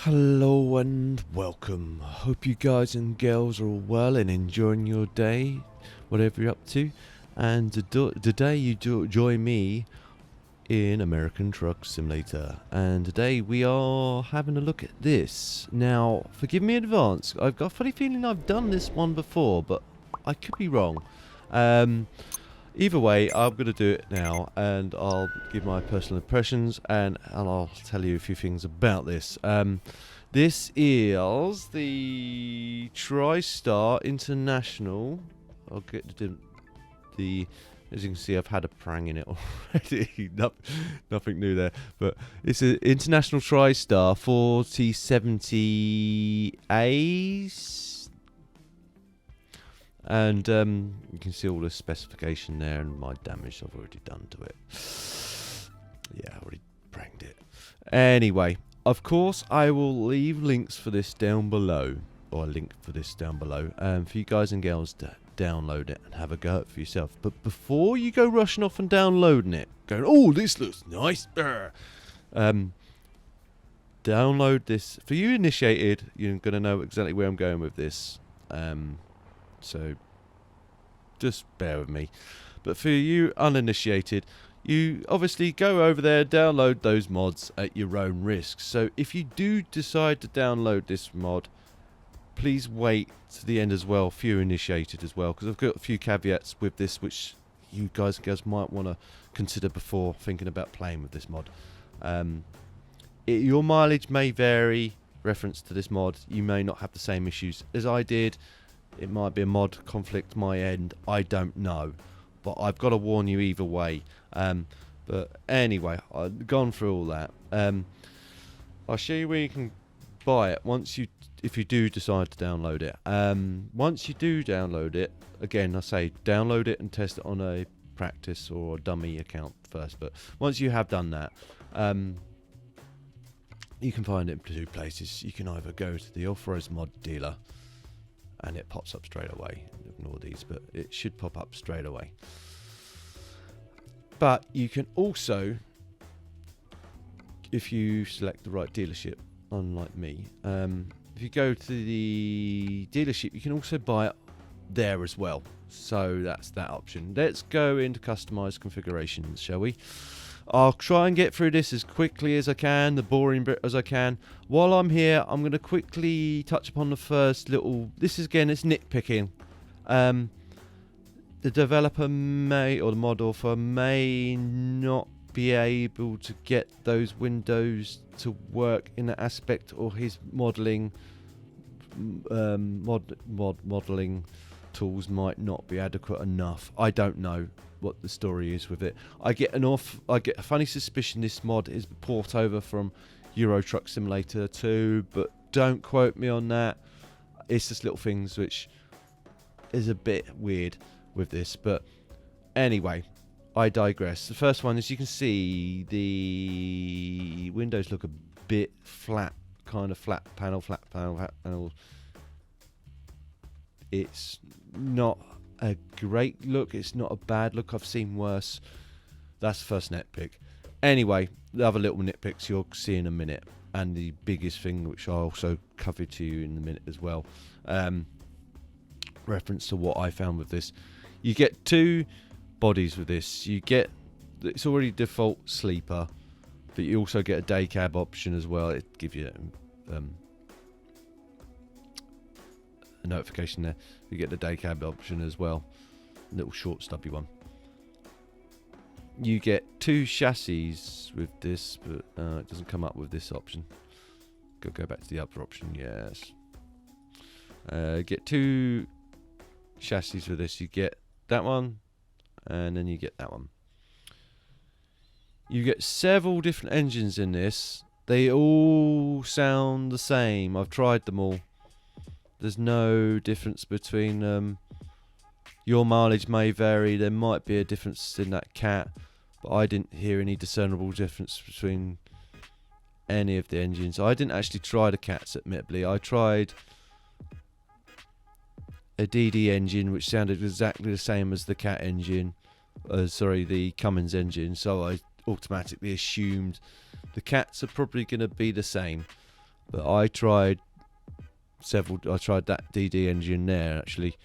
Hello and welcome. Hope you guys and girls are all well and enjoying your day, whatever you're up to. And today you join me in American Truck Simulator. And today we are having a look at this. Now, forgive me in advance. I've got a funny feeling I've done this one before, but I could be wrong. Either way, I'm going to do it now, and I'll give my personal impressions, and I'll tell you a few things about this. This is the TRISTAR International. I'll get the as you can see, I've had a prang in it already. Nothing new there, but it's an International TRISTAR 4070A. And you can see all the specification there and my damage I've already done to it. Yeah, I already pranked it. Anyway, of course, I will leave links for this down below. Or a link for this down below. For you guys and girls to download it and have a go at it for yourself. But before you go rushing off and downloading it, going, oh, this looks nice. Download this. For you initiated, you're going to know exactly where I'm going with this. So just bear with me. But for you uninitiated, you obviously go over there, download those mods at your own risk. So if you do decide to download this mod, please wait to the end as well, for you initiated as well, because I've got a few caveats with this which you guys and girls might want to consider before thinking about playing with this mod. Your mileage may vary, reference to this mod. You may not have the same issues as I did. It might be a mod conflict my end. I don't know. But I've got to warn you either way. But anyway, I've gone through all that. I'll show you where you can buy it if you do decide to download it. Once you do download it, again, I say download it and test it on a practice or a dummy account first. But once you have done that, you can find it in two places. You can either go to the Off-Road mod dealer, and it pops up straight away. Ignore these, but it should pop up straight away. But you can also, if you select the right dealership, unlike me, if you go to the dealership, you can also buy it there as well. So that's that option. Let's go into customized configurations, shall we? I'll try and get through this as quickly as I can, the boring bit as I can. While I'm here, I'm going to quickly touch upon the first little... This is, again, it's nitpicking. The developer may, or the mod author may not be able to get those windows to work in that aspect, or his modelling modelling tools might not be adequate enough. I don't know what the story is with it. I get a funny suspicion this mod is port over from Euro Truck Simulator 2, but don't quote me on that. It's just little things which is a bit weird with this, but anyway, I digress. The first one, as you can see, the windows look a bit flat, kind of flat panel. It's not a great look. It's not a bad look. I've seen worse. That's the first nitpick. Anyway, the other little nitpicks you'll see in a minute, and the biggest thing, which I'll also cover to you in a minute as well, reference to what I found with this. You get two bodies with this. You get, it's already default sleeper, but you also get a day cab option as well. It gives you a notification there. You get the day cab option as well, little short stubby one. You get two chassis with this, but it doesn't come up with this option. Go back to the other option. Yes. Get two chassis with this. You get that one, and then you get that one. You get several different engines in this. They all sound the same. I've tried them all. There's no difference between them. Your mileage may vary. There might be a difference in that cat, but I didn't hear any discernible difference between any of the engines. I didn't actually try the cats, admittedly. I tried a DD engine, which sounded exactly the same as the cat engine. The Cummins engine. So I automatically assumed the cats are probably going to be the same. But I tried that DD engine there actually,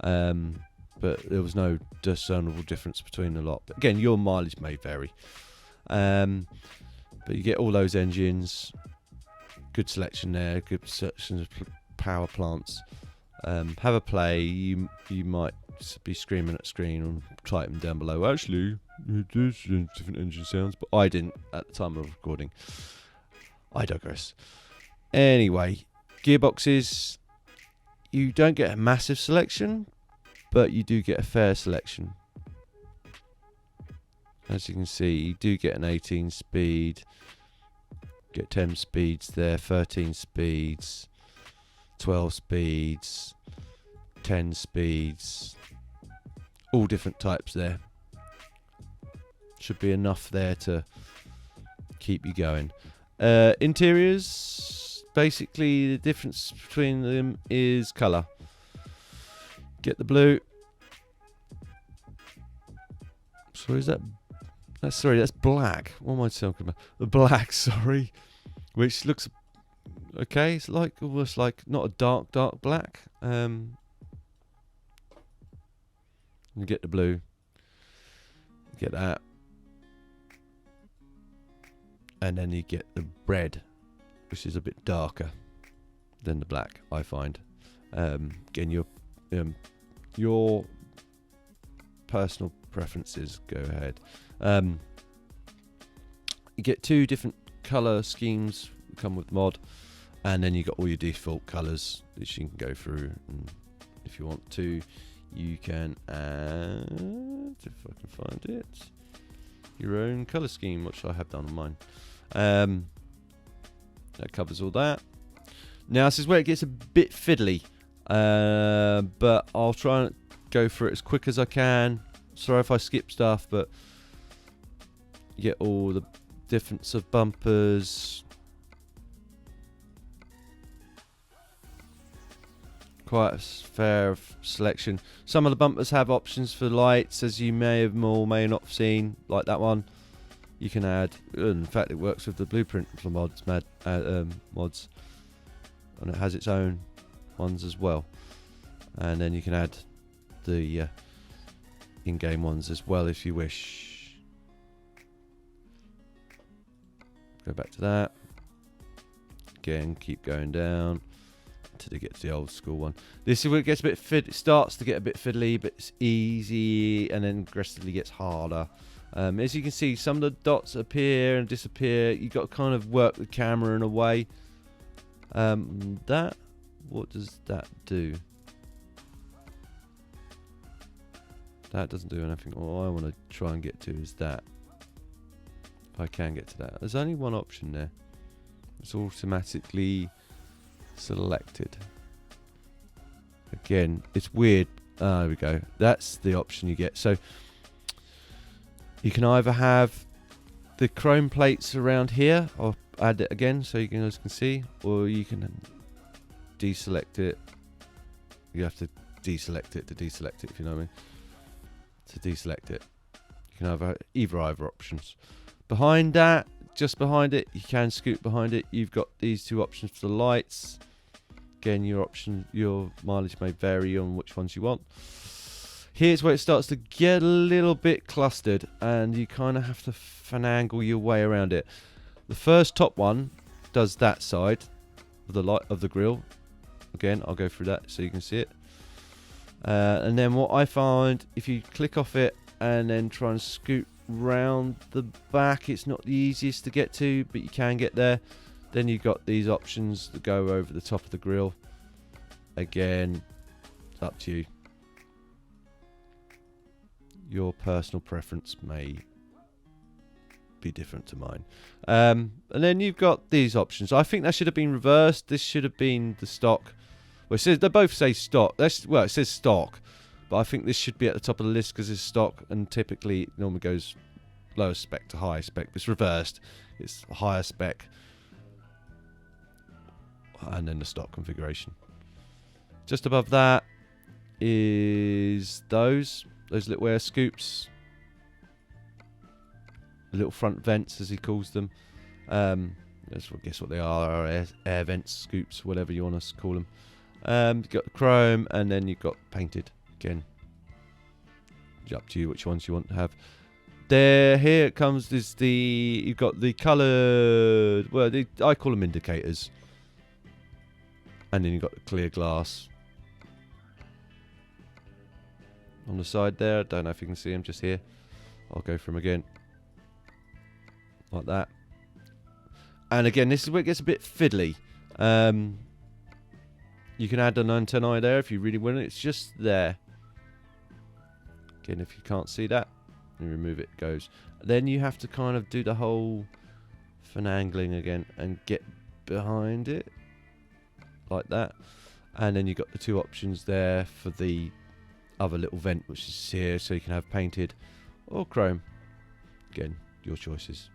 but there was no discernible difference between the lot. But again, your mileage may vary, but you get all those engines, good selection there, good selection of power plants. Have a play. You might be screaming at screen and type them down below. Actually, there's different engine sounds, but I didn't at the time of recording. I digress. Anyway, gearboxes, you don't get a massive selection, but you do get a fair selection. As you can see, you do get an 18 speed, get 10 speeds there, 13 speeds, 12 speeds, 10 speeds, all different types there. Should be enough there to keep you going. Interiors, basically the difference between them is colour. Get the blue. Sorry, that's black. What am I talking about? The black, sorry. Which looks okay. It's like almost like not a dark black. You get the blue. Get that. And then you get the red, which is a bit darker than the black, I find. Again, your personal preferences, go ahead. You get two different colour schemes come with mod, and then you got all your default colours which you can go through, and if you want to you can add, if I can find it, your own colour scheme, which I have done on mine. That covers all that. Now this is where it gets a bit fiddly, but I'll try and go through it as quick as I can. Sorry if I skip stuff, but you get all the difference of bumpers. Quite a fair selection. Some of the bumpers have options for lights, as you may have or may not have seen, like that one. You can add, in fact it works with the blueprint for mods, and it has its own ones as well. And then you can add the in-game ones as well if you wish. Go back to that. Again, keep going down until you get to the old school one. This is where it gets a bit it starts to get a bit fiddly, but it's easy and then progressively gets harder. As you can see, some of the dots appear and disappear. You've got to kind of work the camera in a way. What does that do? That doesn't do anything. All I want to try and get to is that. If I can get to that. There's only one option there. It's automatically selected. Again, it's weird. There we go. That's the option you get. So you can either have the chrome plates around here, or add it again so you guys can see, or you can deselect it. You have to deselect it to deselect it, if you know what I mean. To deselect it, you can have either options. Behind that, just behind it, you can scoot behind it. You've got these two options for the lights. Again, your mileage may vary on which ones you want. Here's where it starts to get a little bit clustered, and you kind of have to finagle your way around it. The first top one does that side of the light of the grill. Again, I'll go through that so you can see it. And then what I find, if you click off it and then try and scoot round the back, it's not the easiest to get to, but you can get there. Then you've got these options that go over the top of the grill. Again, it's up to you. Your personal preference may be different to mine. And then you've got these options. I think that should have been reversed. This should have been the stock. Well, it says, they both say stock. Well, it says stock, but I think this should be at the top of the list because it's stock, and typically it normally goes lower spec to higher spec. It's reversed. It's higher spec, and then the stock configuration. Just above that is those little air scoops, the little front vents as he calls them. That's I guess what they are, air vents, scoops, whatever you want to call them. You've got chrome, and then you've got painted. Again, it's up to you which ones you want to have. Here it comes, you've got the coloured, well, I call them indicators. And then you've got the clear glass on the side there. I don't know if you can see them just here. I'll go for them again. Like that. And again, this is where it gets a bit fiddly. You can add an antennae there if you really want it. It's just there. Again, if you can't see that, you remove it, it goes. Then you have to kind of do the whole finagling again and get behind it. Like that. And then you've got the two options there for the other little vent, which is here, so you can have painted or chrome. Again, your choices.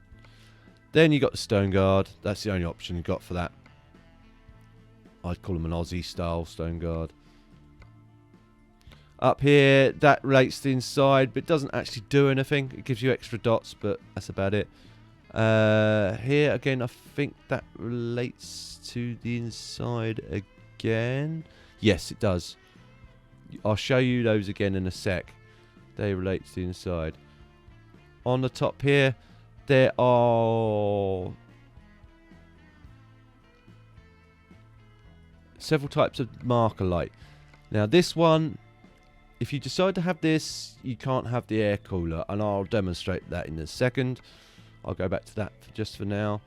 Then you got the stone guard. That's the only option you've got for that. I'd call them an Aussie style stone guard. Up here, that relates to the inside, but it doesn't actually do anything. It gives you extra dots, but that's about it. Here again, I think that relates to the inside again. Yes, it does. I'll show you those again in a sec. They relate to the inside. On the top here, there are several types of marker light. Now this one, if you decide to have this, you can't have the air cooler, and I'll demonstrate that in a second. I'll go back to that just for now.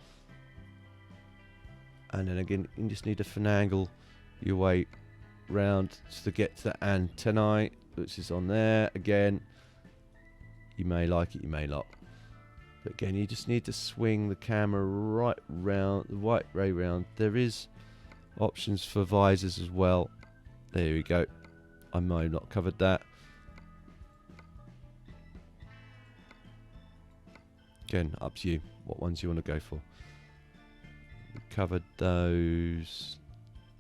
And then again, you just need to finagle your way round to get to the antennae, which is on there. Again, you may like it, you may not. But again, you just need to swing the camera right round, the right way round. There is options for visors as well. There we go. I might have not covered that. Again, up to you what ones you want to go for. We covered those.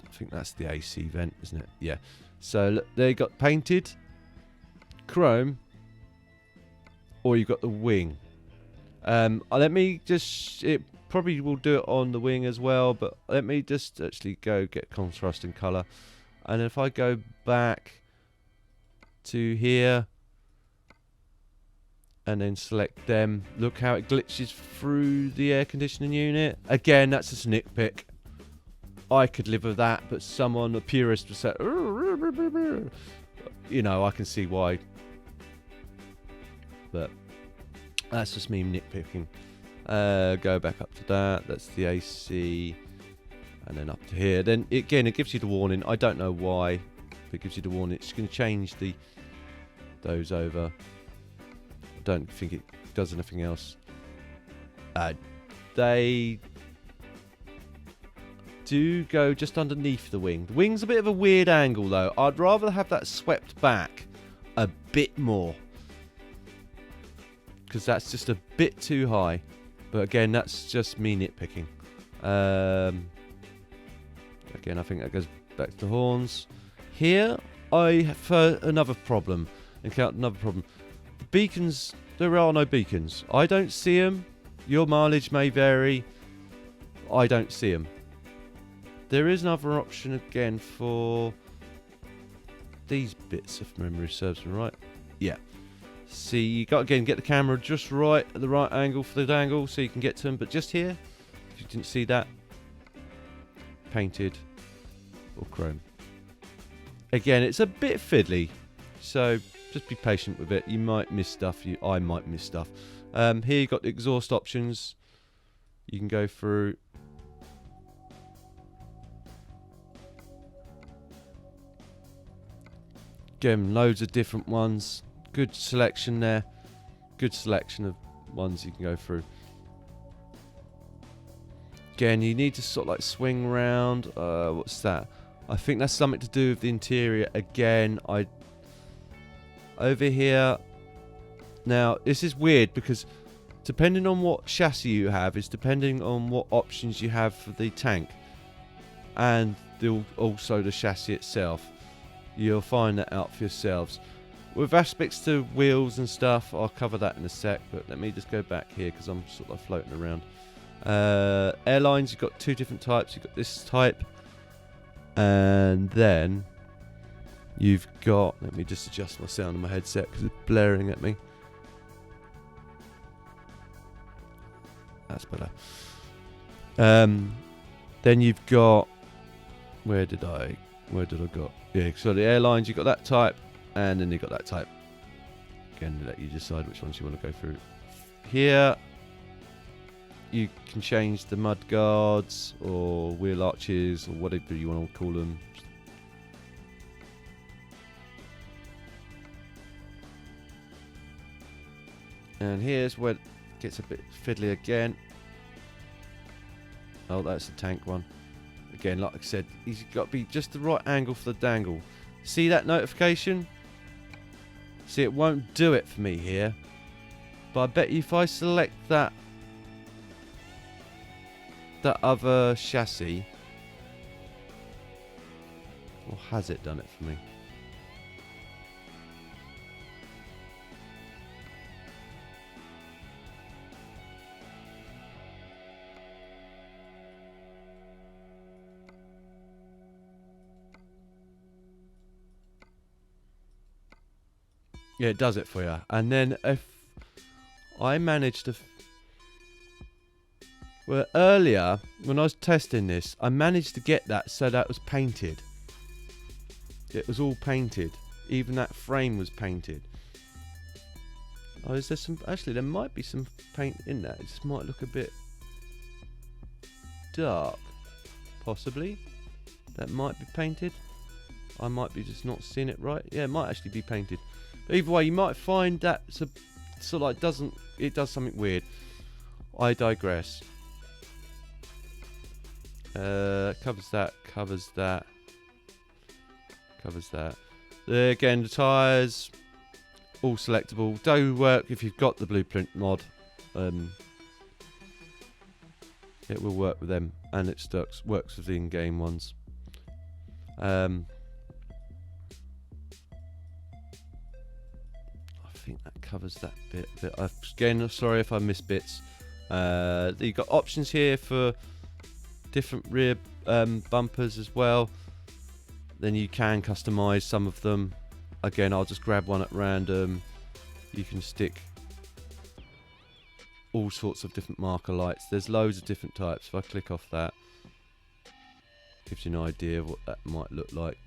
I think that's the AC vent, isn't it? Yeah. So look, they got painted, chrome, or you've got the wing. Let me just, it probably will do it on the wing as well, but let me just actually go get contrast and colour. And if I go back to here and then select them, look how it glitches through the air conditioning unit. Again, that's just a nitpick. I could live with that, but someone, a purist, would say, you know, I can see why. But that's just me nitpicking. Go back up to that. That's the AC. And then up to here. Then, again, it gives you the warning. I don't know why. But it gives you the warning. It's going to change those over. I don't think it does anything else. They do go just underneath the wing. The wing's a bit of a weird angle, though. I'd rather have that swept back a bit more, because that's just a bit too high. But again, that's just me nitpicking. Again, I think that goes back to the horns. Here, I have another problem. Encountered another problem. The beacons, there are no beacons. I don't see them. Your mileage may vary. I don't see them. There is another option again for these bits, if memory serves me right. Yeah. See, you got again get the camera just right at the right angle for the angle, so you can get to them. But just here, if you didn't see that, painted or chrome. Again, it's a bit fiddly, so just be patient with it. You might miss stuff. I might miss stuff. Here you got the exhaust options. You can go through. Again, loads of different ones. Good selection there. Good selection of ones you can go through. Again, you need to sort of like swing round. What's that? I think that's something to do with the interior. Again, over here. Now, this is weird because depending on what chassis you have is depending on what options you have for the tank and also the chassis itself. You'll find that out for yourselves. With aspects to wheels and stuff, I'll cover that in a sec, but let me just go back here because I'm sort of floating around. Airlines, you've got two different types. You've got this type, and then you've got, let me just adjust my sound on my headset because it's blaring at me. That's better. Then you've got, where did I got? Yeah, so the airlines, you've got that type, and then you've got that type. Again, let you decide which ones you want to go through. Here, you can change the mud guards or wheel arches or whatever you want to call them. And here's where it gets a bit fiddly again. Oh, that's the tank one. Again, like I said, he's got to be just the right angle for the dangle. See that notification? See, it won't do it for me here. But I bet you if I select that other chassis, or has it done it for me? Yeah, it does it for you. And then if I managed to... Well, earlier, when I was testing this, I managed to get that so that it was painted. It was all painted. Even that frame was painted. Oh, is there some... Actually, there might be some paint in that. It just might look a bit dark. Possibly. That might be painted. I might be just not seeing it right. Yeah, it might actually be painted. But either way, you might find that sort of like it does something weird. I digress. Covers that. Again, the tyres, all selectable. Do work if you've got the blueprint mod. It will work with them, and it works with the in-game ones. I think that covers that bit. Again, sorry if I missed bits. You've got options here for different rear bumpers as well. Then you can customize some of them. Again, I'll just grab one at random. You can stick all sorts of different marker lights. There's loads of different types. If I click off that, gives you an idea of what that might look like.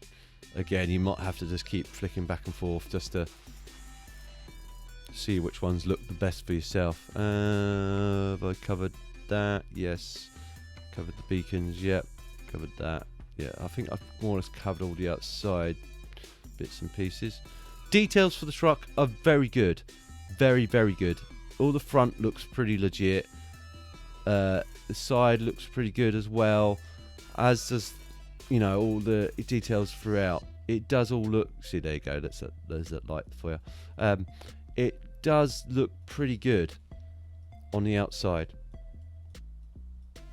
Again, you might have to just keep flicking back and forth just to see which ones look the best for yourself. Have I covered that? Yes. Covered the beacons. Yep. Covered that. Yeah, I think I've more or less covered all the outside bits and pieces. Details for the truck are very good. Very, very good. All the front looks pretty legit. The side looks pretty good as well. As does, all the details throughout. It does all look... See, there you go. There's that light for you. It does look pretty good on the outside.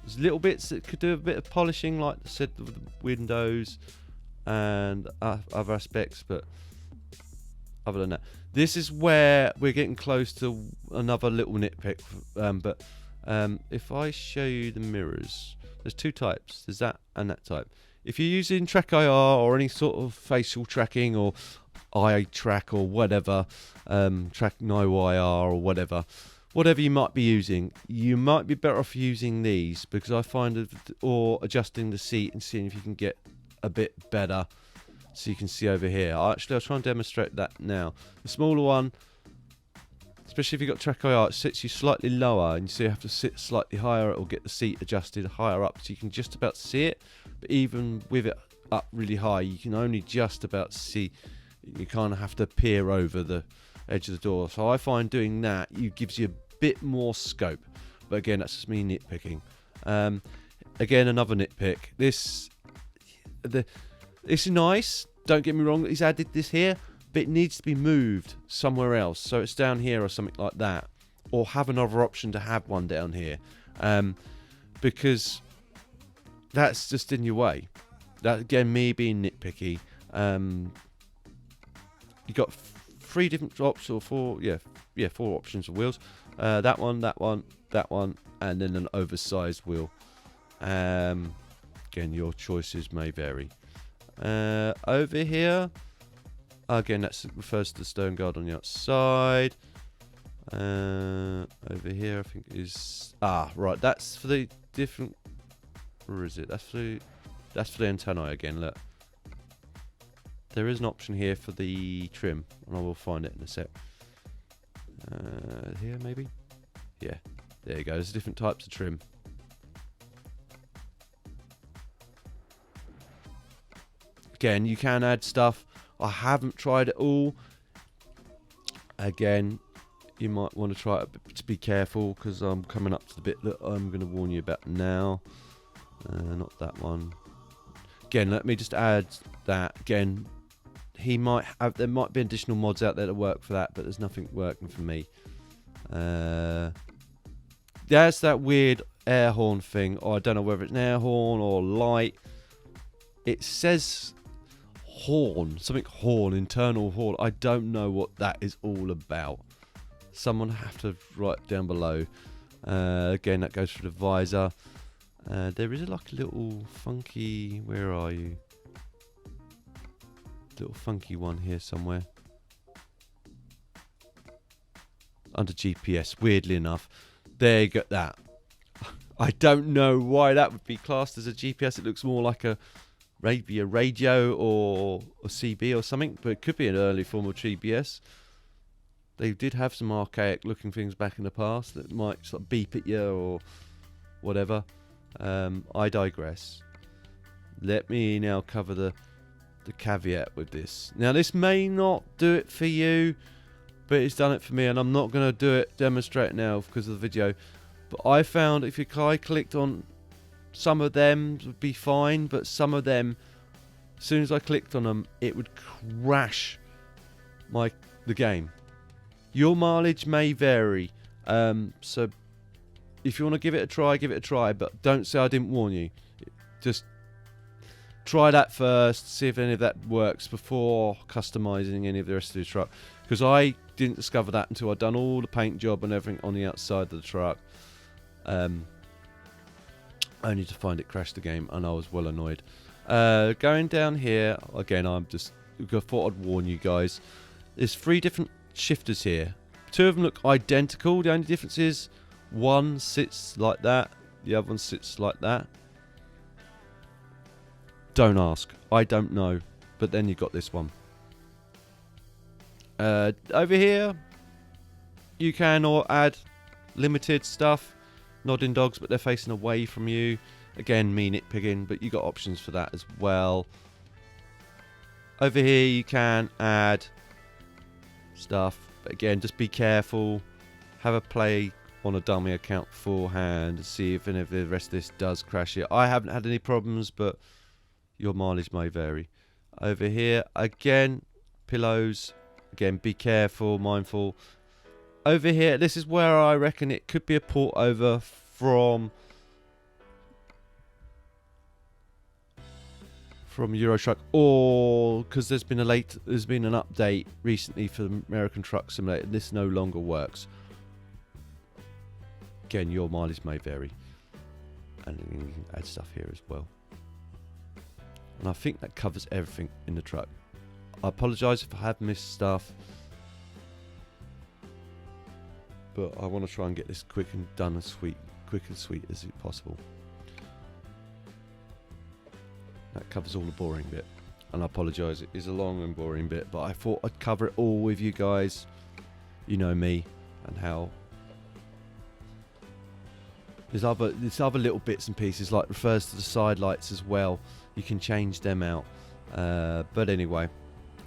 There's little bits that could do a bit of polishing, like I said, with the windows and other aspects, but other than that, this is where we're getting close to another little nitpick. But if I show you the mirrors, there's two types. There's that and that type. If you're using Track IR or any sort of facial tracking or eye track or whatever, Track No IR or whatever you might be using, you might be better off using these, because I find or adjusting the seat and seeing if you can get a bit better, so you can see over here. I'll try and demonstrate that now. The smaller one, especially if you've got Track IR, it sits you slightly lower, and so you have to sit slightly higher. It will get the seat adjusted higher up, so you can just about see it. But even with it up really high, you can only just about see. You kind of have to peer over the edge of the door. So I find doing that gives you a bit more scope. But again, that's just me nitpicking. Again, another nitpick. This is nice. Don't get me wrong. He's added this here, but it needs to be moved somewhere else. So it's down here or something like that, or have another option to have one down here, because that's just in your way. That, again, me being nitpicky. You got three different options, or four options of wheels. That one, that one, and then an oversized wheel. Again, your choices may vary. Over here, again, that refers to the stone guard on the outside. Over here, I think is right. That's for the different. Where is it? That's for the antennae again. Look, there is an option here for the trim, and I will find it in a sec. Here maybe. Yeah, there you go. There's different types of trim. Again, you can add stuff. I haven't tried it all. Again, you might want to try it, but to be careful, because I'm coming up to the bit that I'm going to warn you about now. Not that one. Again, let me just add that. Again, there might be additional mods out there that work for that, but there's nothing working for me. There's that weird air horn thing. I don't know whether it's an air horn or light. It says horn, something horn, internal horn. I don't know what that is all about. Someone have to write down below. Again, that goes for the visor. There is like a little funky. Where are you? Little funky one here somewhere. Under GPS, weirdly enough. There you go, that. I don't know why that would be classed as a GPS. It looks more like maybe a radio or a CB or something, but it could be an early form of GPS. They did have some archaic looking things back in the past that might sort of beep at you or whatever. I digress. Let me now cover the caveat with this. Now, this may not do it for you, but it's done it for me, and I'm not going to demonstrate it now because of the video. But I found if I clicked on some of them, would be fine, but some of them, as soon as I clicked on them, it would crash the game. Your mileage may vary, so if you want to give it a try, but don't say I didn't warn you. Just try that first, see if any of that works before customizing any of the rest of the truck, because I didn't discover that until I'd done all the paint job and everything on the outside of the truck, only to find it crashed the game, and I was well annoyed. Going down here again, I thought I'd warn you guys. There's 3 different shifters here. 2 of them look identical. The only difference is one sits like that, the other one sits like that. Don't ask, I don't know. But then you got this one. Over here, you can add limited stuff, nodding dogs, but they're facing away from you. Again, me nitpicking, but you got options for that as well. Over here, you can add stuff, but again, just be careful. Have a play on a dummy account beforehand to see if any of the rest of this does crash it. I haven't had any problems, but your mileage may vary. Over here, again, pillows. Again, be careful, mindful. Over here, this is where I reckon it could be a port over from Euro Truck, or because there's been an update recently for the American Truck Simulator, and this no longer works. Again, your mileage may vary, and you can add stuff here as well. And I think that covers everything in the truck. I apologise if I have missed stuff, but I want to try and get this quick and sweet as possible. That covers all the boring bit, and I apologise, it is a long and boring bit, but I thought I'd cover it all with you guys. You know me, and how there's other little bits and pieces, like refers to the side lights as well. You can change them out, but anyway,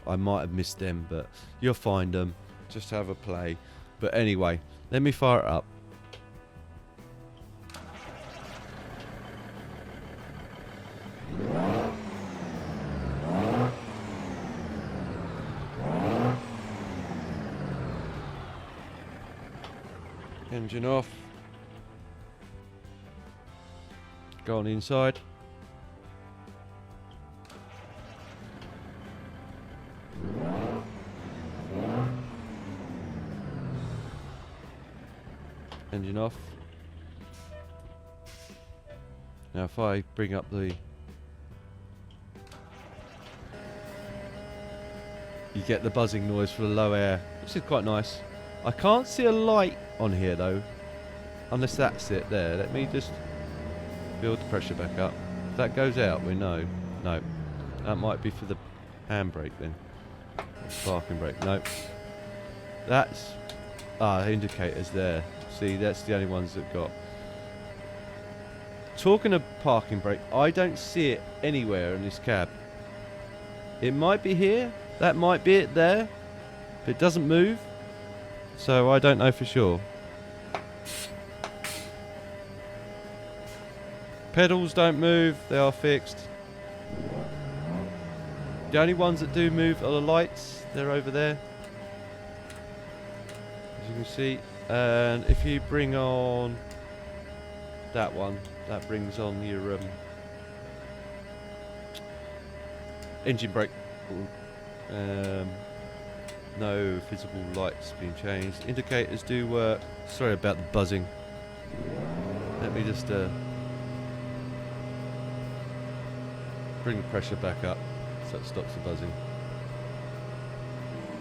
I might have missed them, but you'll find them. Just have a play. But anyway, let me fire it up. Engine off. Go on the inside. Engine off. Now if I bring up the... You get the buzzing noise for the low air, which is quite nice. I can't see a light on here though, unless that's it there. Let me just build the pressure back up. If that goes out, we know. No. That might be for the handbrake then. Or parking brake. No. That's... indicators there. See, that's the only ones that got... Talking of parking brake, I don't see it anywhere in this cab. It might be here. That might be it there. But it doesn't move. So I don't know for sure. Pedals don't move. They are fixed. The only ones that do move are the lights. They're over there. As you can see. And if you bring on that one, that brings on your engine brake. No visible lights being changed. Indicators do work. Sorry about the buzzing. Let me just bring the pressure back up so it stops the buzzing.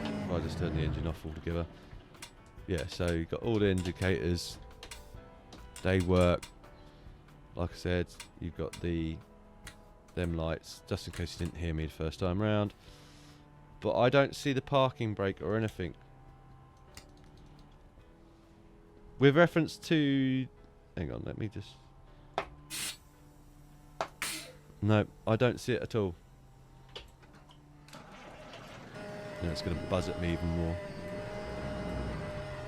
If I just turn the engine off altogether. Yeah, so you've got all the indicators. They work. Like I said, you've got them lights, just in case you didn't hear me the first time round. But I don't see the parking brake or anything. With reference to... Hang on, let me just... No, I don't see it at all. And it's going to buzz at me even more.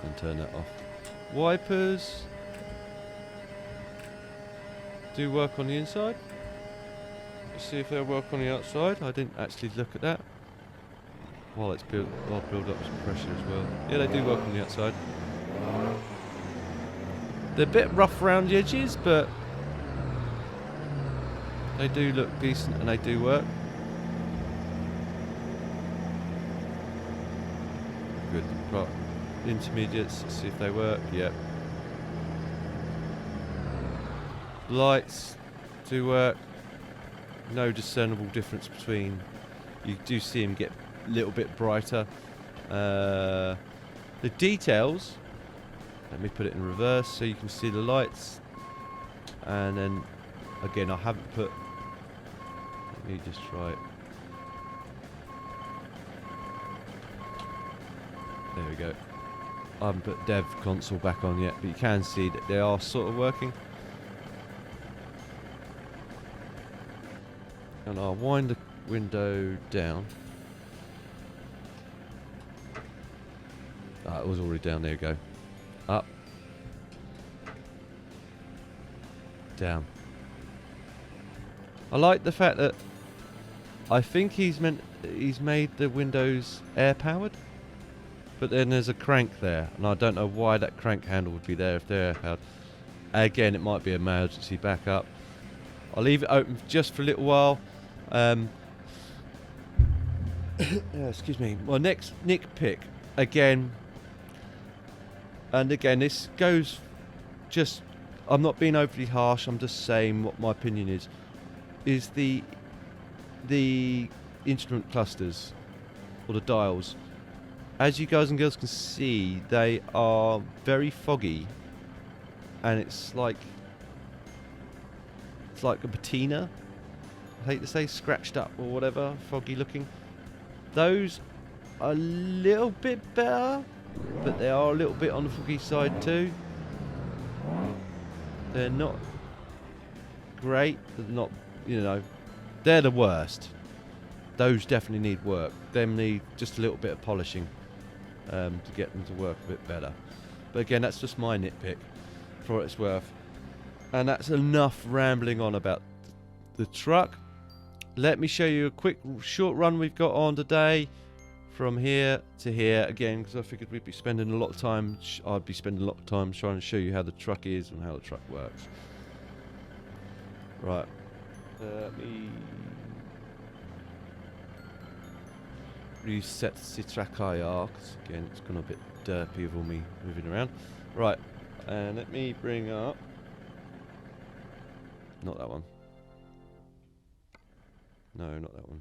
And turn that off. Wipers do work on the inside. Let's see if they'll work on the outside. I didn't actually look at that. While it's build up some pressure as well. Yeah, they do work on the outside. They're a bit rough around the edges, but they do look decent and they do work. Good. Right. Intermediates, let's see if they work. Yep. Lights do work. No discernible difference between... You do see them get a little bit brighter. The details, let me put it in reverse so you can see the lights. And then, again, I haven't put... Let me just try it. There we go. I haven't put dev console back on yet, but you can see that they are sort of working. And I'll wind the window down. It was already down. There you go. Up. Down. I like the fact that I think he's made the windows air powered, but then there's a crank there, and I don't know why that crank handle would be there if they're air powered. Again, it might be emergency backup. I'll leave it open just for a little while. Excuse me. My next nitpick again, and again, this goes just... I'm not being overly harsh. I'm just saying what my opinion is the instrument clusters or the dials. As you guys and girls can see, they are very foggy, and it's like a patina. I hate to say scratched up or whatever, foggy looking. Those are a little bit better, but they are a little bit on the foggy side too. They're not great, they're not, you know, they're the worst. Those definitely need work. Them need just a little bit of polishing to get them to work a bit better. But again, that's just my nitpick for what it's worth. And that's enough rambling on about the truck. Let me show you a quick short run we've got on today from here to here again, because I figured we'd be spending a lot of time, I'd be spending a lot of time trying to show you how the truck is and how the truck works. Right, let me reset the track IR, because again it's gone a bit derpy with all me moving around. Right, and let me bring up... not that one. No, not that one.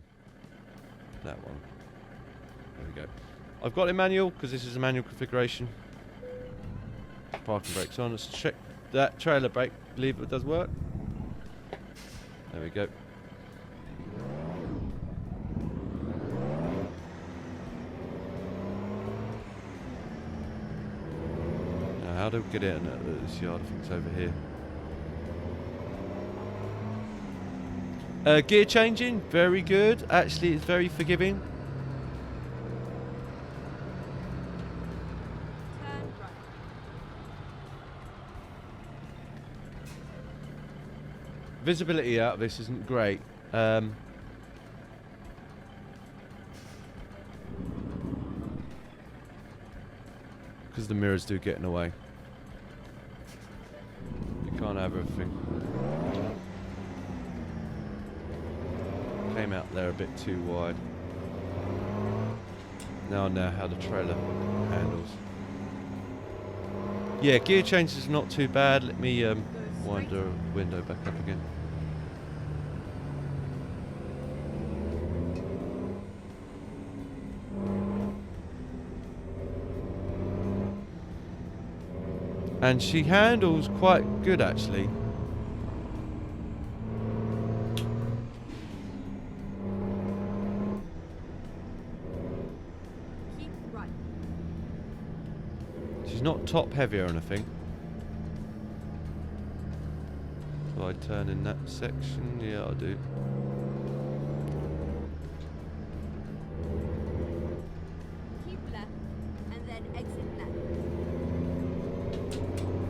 That one. There we go. I've got it manual because this is a manual configuration. Parking brakes on. Let's check that trailer brake lever does work. There we go. Now, how do we get in at this yard? I think it's over here. Gear changing, very good. Actually, it's very forgiving. Turn right. Visibility out of this isn't great. Because the mirrors do get in the way. You can't have everything. Came out there a bit too wide. Now I know how the trailer handles. Yeah, gear change is not too bad. Let me wind the window back up again. And she handles quite good actually. Keep right. She's not top heavy or anything. Do I turn in that section? Yeah, I do. Keep left and then exit left.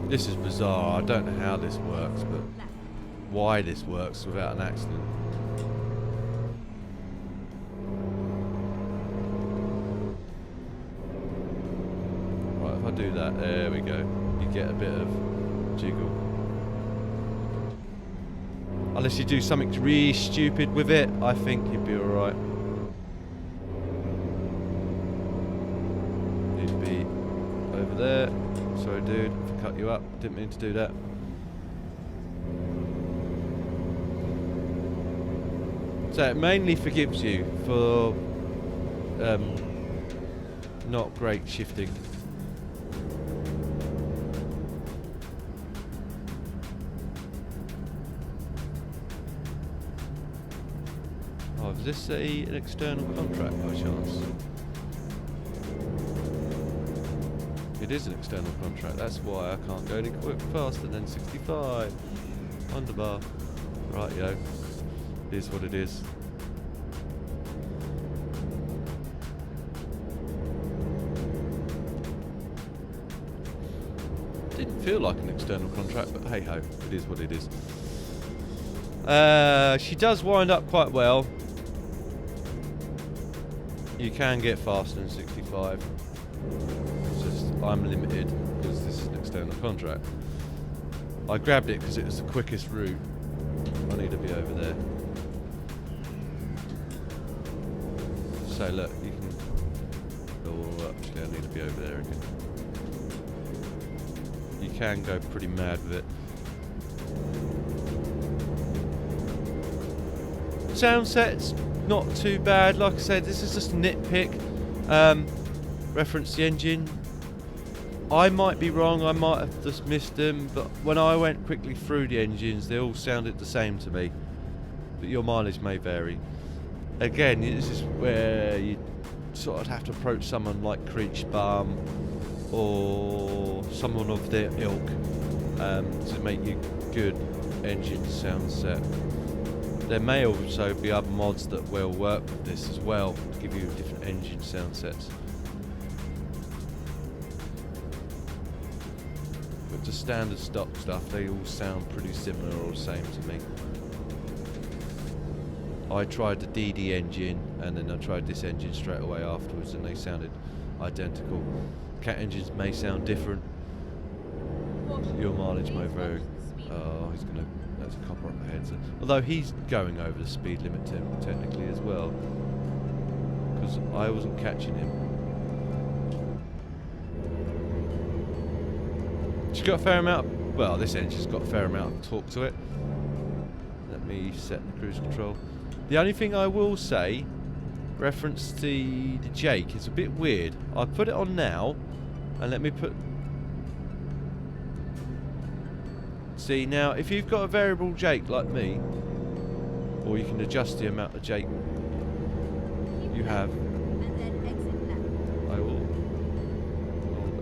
This is bizarre. I don't know how this works, but Left. why this works without an accident. Right, if I do that, there we go. You get a bit of jiggle. Unless you do something really stupid with it, I think you'd be alright. You'd be over there. Sorry dude, if I cut you up, didn't mean to do that. So it mainly forgives you for not great shifting. Oh, is this an external contract by chance? It is an external contract, that's why I can't go any faster than 65. Underbar. Right, yo. It is what it is. Didn't feel like an external contract, but hey ho, it is what it is. She does wind up quite well. You can get faster than 65. It's just I'm limited because this is an external contract. I grabbed it because it was the quickest route. I need to be over there. So look, you can. Oh, actually, I need to be over there again. You can go pretty mad with it. Sound set's not too bad. Like I said, this is just a nitpick. Reference the engine. I might be wrong. I might have just missed them, but when I went quickly through the engines, they all sounded the same to me. But your mileage may vary. Again, this is where you sort of have to approach someone like Creech Balm or someone of their ilk to make you good engine sound set. There may also be other mods that will work with this as well to give you different engine sound sets. But the standard stock stuff, they all sound pretty similar or the same to me. I tried the DD engine and then I tried this engine straight away afterwards and they sounded identical. Cat engines may sound different. Your mileage may vary. Oh, he's gonna. That's a copper up ahead. So, although he's going over the speed limit technically as well, because I wasn't catching him. She's got a fair amount. Well, this engine's got a fair amount of torque to it. me set the cruise control. The only thing I will say, reference to the Jake, it's a bit weird. I put it on now, and let me put... See, now, if you've got a variable Jake like me, or you can adjust the amount of Jake you have, And then exit left. I will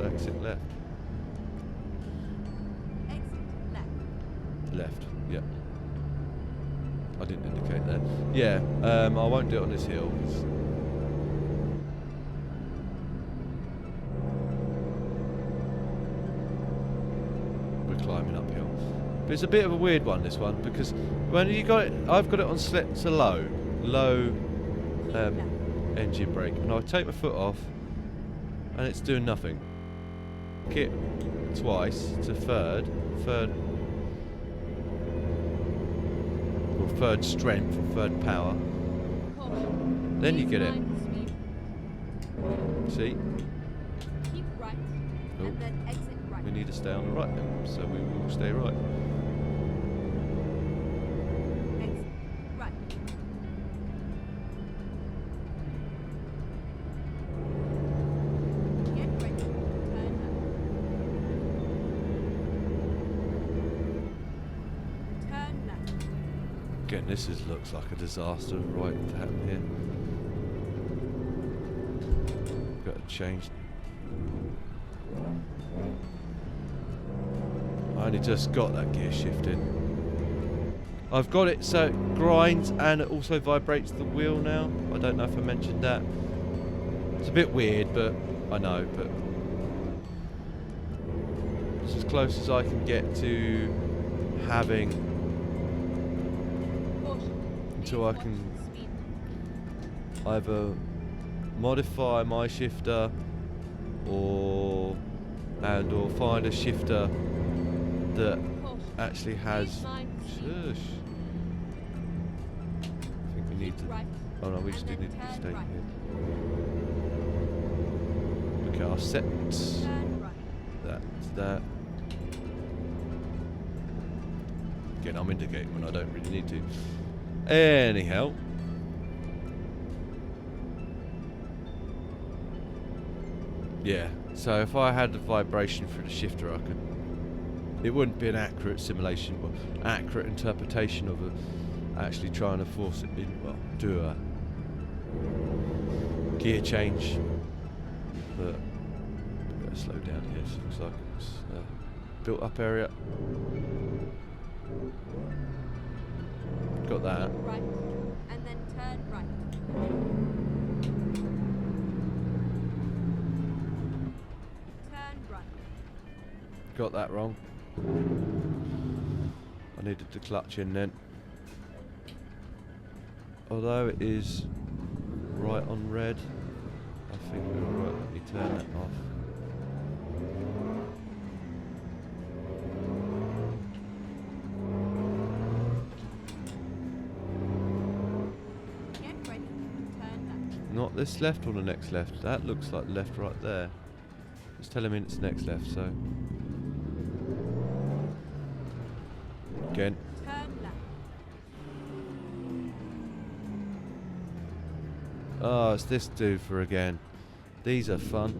exit left. Exit left. Left, yeah. I didn't indicate that. Yeah, I won't do it on this hill. We're climbing uphill. But it's a bit of a weird one, this one, because when you got it, I've got it on select to low engine brake, and I take my foot off, and it's doing nothing. Kick it twice to third strength or third power. Caution. Then you Please get it. mind the speed. See, Keep right. Oh. And then exit right. we need to stay on the right then, so we will stay right. Exit right. Get ready. Turn left. Turn left. Again, this looks like a disaster right to happen here. Got to change. I only just got that gear shift in. I've got it so it grinds and it also vibrates the wheel now. I don't know if I mentioned that. It's a bit weird, but I know, but it's as close as I can get to having Caution. until I Please can watch the speed. either modify my shifter or find a shifter that Caution. actually has Please mind the speed. shush. I think we need Keep to right. oh no, we just do and need then to turn stay right. here. Okay, I'll set Turn right. that to that. Again, I'm indicating when I don't really need to. Anyhow, yeah, so if I had the vibration through the shifter, I could... It wouldn't be an accurate simulation, but accurate interpretation of it. Actually trying to force it in, well, do a gear change. But I'm going to slow down here, so it looks like it's a built up area. Got that. Right. And then turn right. Turn right. Got that wrong. I needed to clutch in then. Although it is right on red, I think we're alright. Let me turn that off. Get ready. Turn left. Not this left or the next left. That looks like left right there. It's telling me it's next left, so. Again. Turn left. Oh, it's this dude for again. These are fun.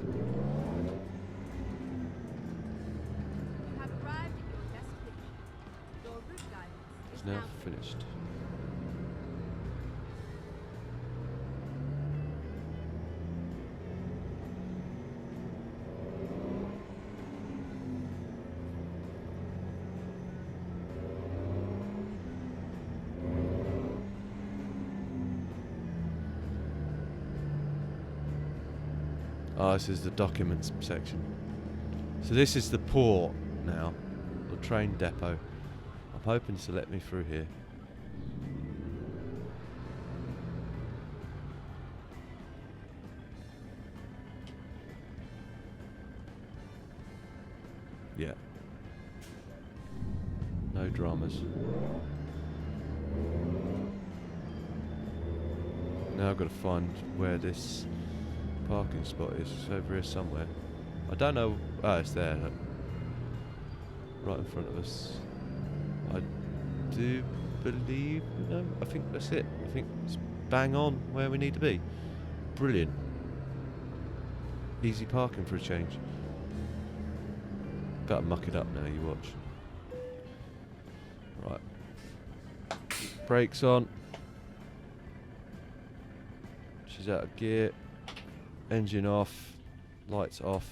You have arrived at your destination. Your route guidance It's is now now finished. Oh, this is the documents section. So this is the port now, the train depot. I'm hoping to let me through here. Yeah. No dramas. Now I've got to find where this parking spot is. It's over here somewhere. I don't know. Oh, it's there. Look. Right in front of us. I do believe, no, I think that's it. I think it's bang on where we need to be. Brilliant. Easy parking for a change. Better muck it up now, you watch. Right. Brakes on. She's out of gear. Engine off. Lights off.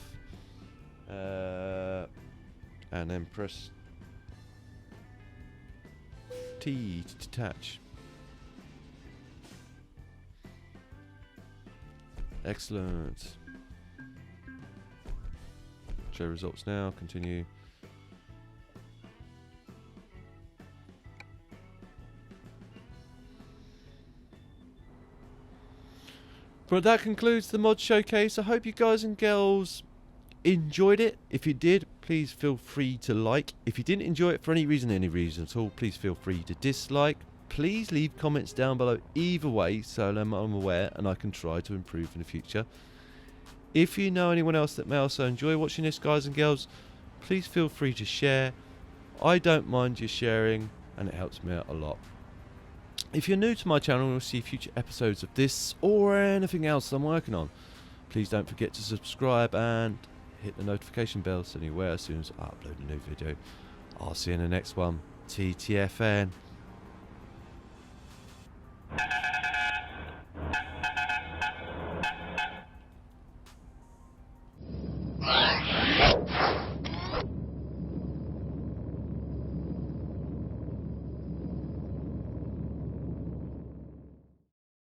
And then press T to detach. Excellent. Show results now. Continue. But that concludes the mod showcase. I hope you guys and girls enjoyed it. If you did, please feel free to like. If you didn't enjoy it for any reason at all, please feel free to dislike. Please leave comments down below either way so I'm aware and I can try to improve in the future. If you know anyone else that may also enjoy watching this, guys and girls, please feel free to share. I don't mind you sharing and it helps me out a lot. If you're new to my channel and will see future episodes of this or anything else I'm working on, please don't forget to subscribe and hit the notification bell so you're aware as soon as I upload a new video. I'll see you in the next one. TTFN.